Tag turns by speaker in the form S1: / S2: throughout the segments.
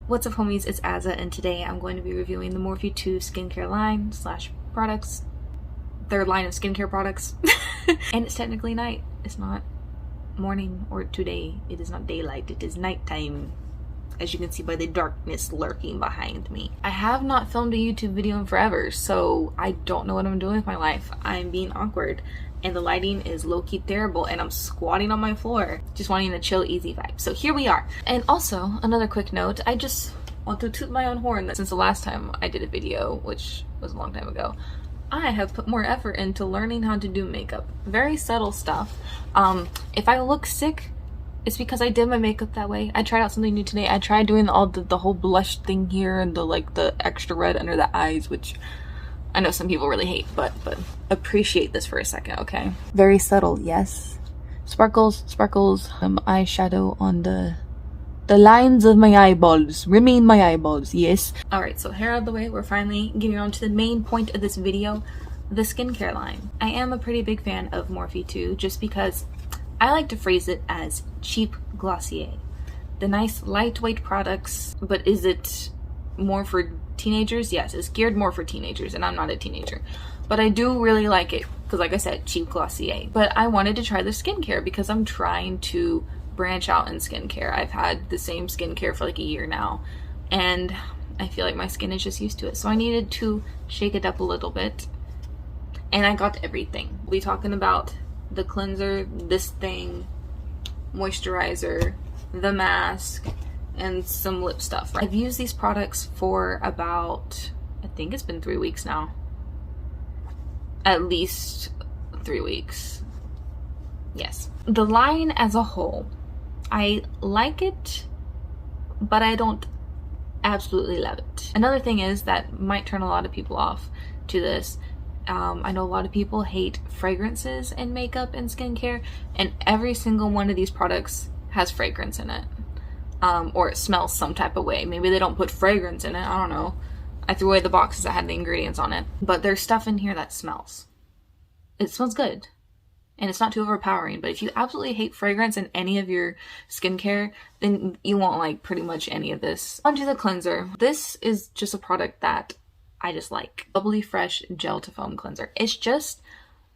S1: What's up, homies? It's Azza, and today I'm going to be reviewing the Morphe 2 skincare line slash products. Their line of skincare products. And it's technically night. It's not morning or today. It is not daylight. It is nighttime, as you can see by the darkness lurking behind me. I have not filmed a YouTube video in forever, so I don't know what I'm doing with my life. I'm being awkward, and the lighting is low-key terrible, and I'm squatting on my floor, just wanting a chill, easy vibe. So here we are. And also, another quick note, I just want to toot my own horn that since the last time I did a video, which was a long time ago, I have put more effort into learning how to do makeup. Very subtle stuff. If I look sick, it's because I did my makeup that way. I tried out something new today. I tried doing the whole blush thing here and the extra red under the eyes, which I know some people really hate, but appreciate this for a second, okay? Very subtle, yes. Sparkles, eyeshadow on the lines of my eyeballs. Remain my eyeballs, yes. Alright, so hair out of the way, we're finally getting on to the main point of this video, the skincare line. I am a pretty big fan of Morphe 2, just because I like to phrase it as cheap Glossier. The nice lightweight products, but is it more for teenagers? Yes, it's geared more for teenagers, and I'm not a teenager. But I do really like it, because like I said, cheap Glossier. But I wanted to try the skincare because I'm trying to branch out in skincare. I've had the same skincare for like a year now, and I feel like my skin is just used to it. So I needed to shake it up a little bit, and I got everything. We'll be talking about the cleanser, this thing, moisturizer, the mask, and some lip stuff. I've used these products for about, I think it's been 3 weeks now. At least 3 weeks. Yes. The line as a whole, I like it, but I don't absolutely love it. Another thing is that might turn a lot of people off to this. I know a lot of people hate fragrances in makeup and skincare, and every single one of these products has fragrance in it. Or it smells some type of way. Maybe they don't put fragrance in it, I don't know. I threw away the boxes that had the ingredients on it. But there's stuff in here that smells. It smells good. And it's not too overpowering. But if you absolutely hate fragrance in any of your skincare, then you won't like pretty much any of this. Onto the cleanser. This is just a product that I just like. Bubbly Fresh Gel to Foam Cleanser. It's just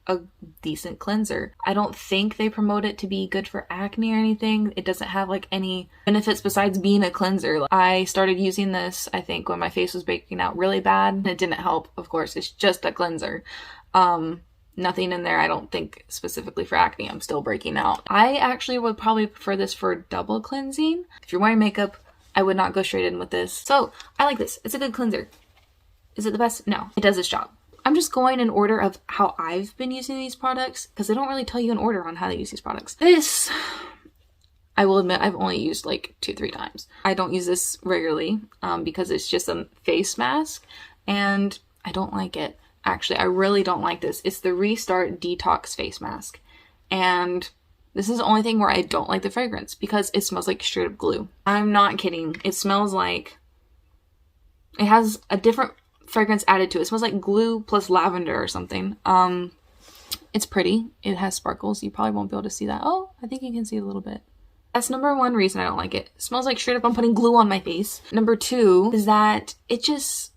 S1: a decent cleanser. I don't think they promote it to be good for acne or anything. It doesn't have like any benefits besides being a cleanser. I started using this, I think, when my face was breaking out really bad. It didn't help, of course. It's just a cleanser. Nothing in there, I don't think, specifically for acne. I'm still breaking out. I actually would probably prefer this for double cleansing. If you're wearing makeup, I would not go straight in with this. So I like this. It's a good cleanser. Is it the best? No, it does its job. I'm just going in order of how I've been using these products, because they don't really tell you an order on how to use these products. This, I will admit, I've only used like 2-3 times. I don't use this regularly because it's just a face mask, and I don't like it. Actually, I really don't like this. It's the Restart Detox Face Mask, and this is the only thing where I don't like the fragrance, because it smells like straight up glue. I'm not kidding. It smells like, it has a different fragrance added to it. It smells like glue plus lavender or something. It's pretty. It has sparkles. You probably won't be able to see that. Oh, I think you can see a little bit. That's number one reason I don't like it. It smells like straight up I'm putting glue on my face. Number two is that it's just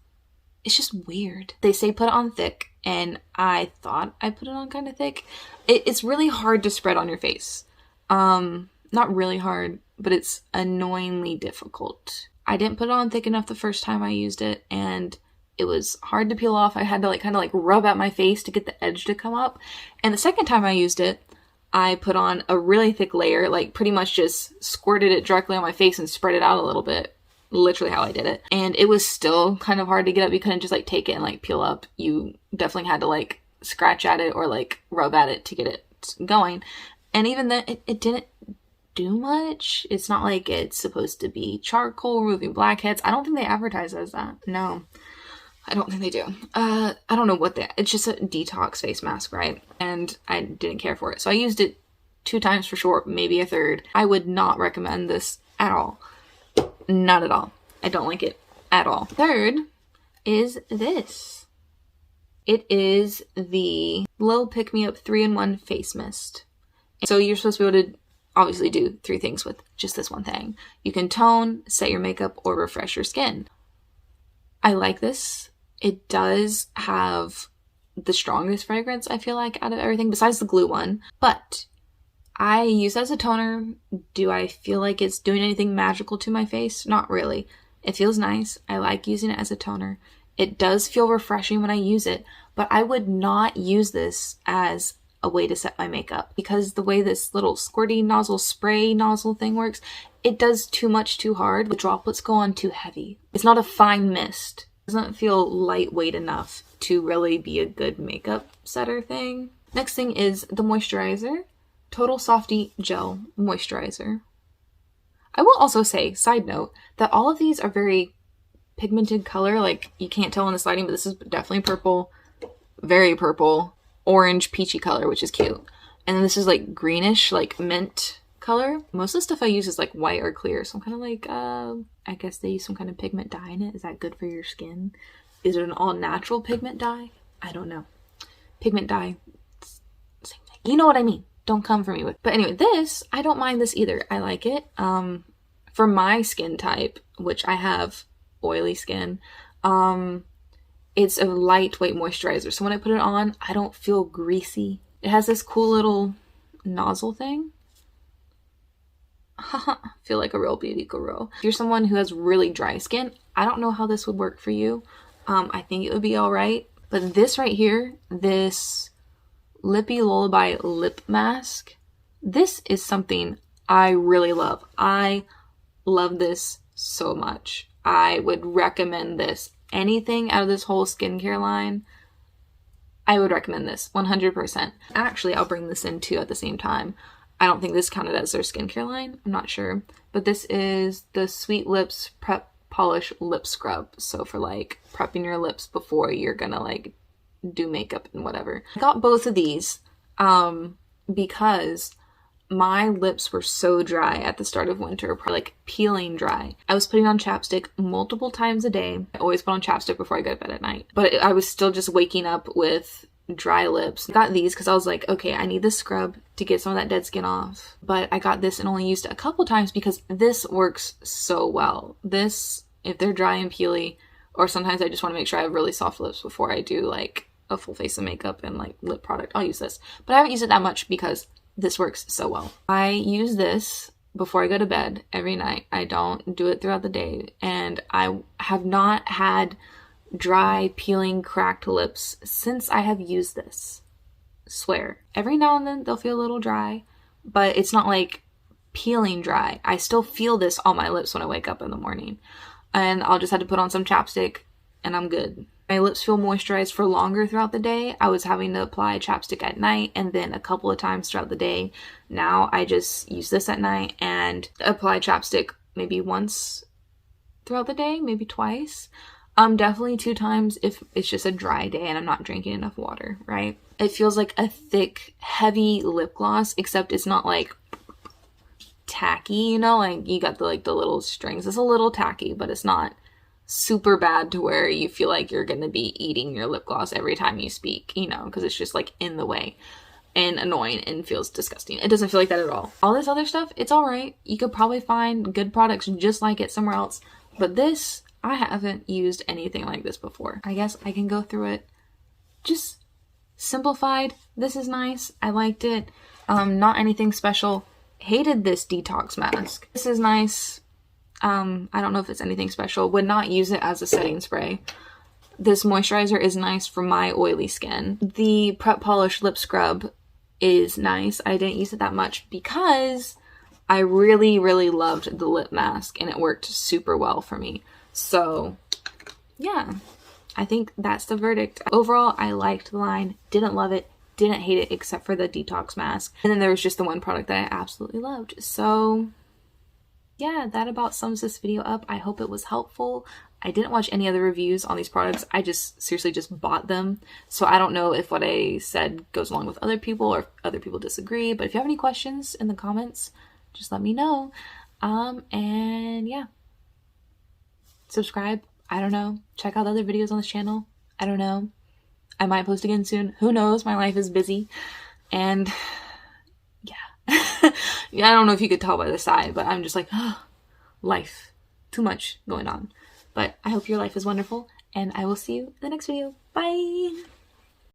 S1: weird. They say put it on thick, and I thought I put it on kind of thick. It's really hard to spread on your face. Not really hard, but it's annoyingly difficult. I didn't put it on thick enough the first time I used it, and it was hard to peel off. I had to kind of rub at my face to get the edge to come up. And the second time I used it, I put on a really thick layer, pretty much just squirted it directly on my face and spread it out a little bit. Literally how I did it. And it was still kind of hard to get up. You couldn't just take it and peel up. You definitely had to scratch at it or rub at it to get it going. And even then, it didn't do much. It's not like it's supposed to be charcoal removing blackheads. I don't think they advertise as that. No. I don't think they do. I don't know what it's just a detox face mask, right? And I didn't care for it. So I used it 2 times for sure, maybe a third. I would not recommend this at all. Not at all. I don't like it at all. Third is this. It is the Glow Pick Me Up 3-in-1 Face Mist. So you're supposed to be able to obviously do 3 things with just this one thing. You can tone, set your makeup, or refresh your skin. I like this. It does have the strongest fragrance, I feel like, out of everything besides the glue one, but I use it as a toner. Do I feel like it's doing anything magical to my face? Not really. It feels nice. I like using it as a toner. It does feel refreshing when I use it, but I would not use this as a way to set my makeup because the way this little squirty nozzle spray nozzle thing works, it does too much too hard. The droplets go on too heavy. It's not a fine mist. It doesn't feel lightweight enough to really be a good makeup setter thing. Next thing is the moisturizer. Total Softy Gel Moisturizer. I will also say, side note, that all of these are very pigmented color. Like, you can't tell in this lighting, but this is definitely purple, very purple, orange, peachy color, which is cute. And then this is like greenish, like mint color. Most of the stuff I use is like white or clear. So I'm kind of like, I guess they use some kind of pigment dye in it. Is that good for your skin? Is it an all natural pigment dye? I don't know. Pigment dye, same thing. You know what I mean. Don't come for me with. But anyway, this, I don't mind this either. I like it. For my skin type, which I have oily skin, it's a lightweight moisturizer. So when I put it on, I don't feel greasy. It has this cool little nozzle thing. Feel like a real beauty guru. If you're someone who has really dry skin, I don't know how this would work for you. I think it would be all right. But this right here, this Lippy Lullaby lip mask, this is something I really love. I love this so much. I would recommend this. Anything out of this whole skincare line, I would recommend this 100%. Actually, I'll bring this in too at the same time. I don't think this counted as their skincare line. I'm not sure. But this is the Sweet Lips Prep Polish Lip Scrub. So for like prepping your lips before you're gonna like do makeup and whatever. I got both of these because my lips were so dry at the start of winter, like peeling dry. I was putting on chapstick multiple times a day. I always put on chapstick before I go to bed at night, but I was still just waking up with dry lips. I got these because I was like, okay, I need this scrub to get some of that dead skin off. But I got this and only used it a couple times because this works so well. This, if they're dry and peely, or sometimes I just want to make sure I have really soft lips before I do like a full face of makeup and like lip product, I'll use this. But I haven't used it that much because this works so well. I use this before I go to bed every night. I don't do it throughout the day. And I have not had dry, peeling, cracked lips since I have used this. Swear. Every now and then they'll feel a little dry, but it's not like peeling dry. I still feel this on my lips when I wake up in the morning. And I'll just have to put on some chapstick and I'm good. My lips feel moisturized for longer throughout the day. I was having to apply chapstick at night and then a couple of times throughout the day. Now I just use this at night and apply chapstick maybe once throughout the day, maybe twice. Definitely 2 times if it's just a dry day and I'm not drinking enough water, right? It feels like a thick, heavy lip gloss, except it's not like tacky, you know? Like you got the little strings. It's a little tacky, but it's not super bad to where you feel like you're gonna be eating your lip gloss every time you speak, you know, because it's just like in the way and annoying and feels disgusting. It doesn't feel like that at all. All this other stuff, it's all right. You could probably find good products just like it somewhere else, but this, I haven't used anything like this before. I guess I can go through it. Just simplified. This is nice. I liked it. Not anything special. Hated this detox mask. This is nice. I don't know if it's anything special. Would not use it as a setting spray. This moisturizer is nice for my oily skin. The Prep Polish Lip Scrub is nice. I didn't use it that much because I really, really loved the lip mask and it worked super well for me. So yeah, I think that's the verdict. Overall, I liked the line, didn't love it, didn't hate it except for the detox mask. And then there was just the one product that I absolutely loved. So yeah, that about sums this video up. I hope it was helpful. I didn't watch any other reviews on these products. I just seriously just bought them. So I don't know if what I said goes along with other people or if other people disagree. But if you have any questions in the comments, just let me know. And yeah. Subscribe. I don't know. Check out other videos on this channel. I don't know. I might post again soon. Who knows? My life is busy. And yeah. Yeah, I don't know if you could tell by the side, but I'm just like, life. Too much going on. But I hope your life is wonderful, and I will see you in the next video. Bye!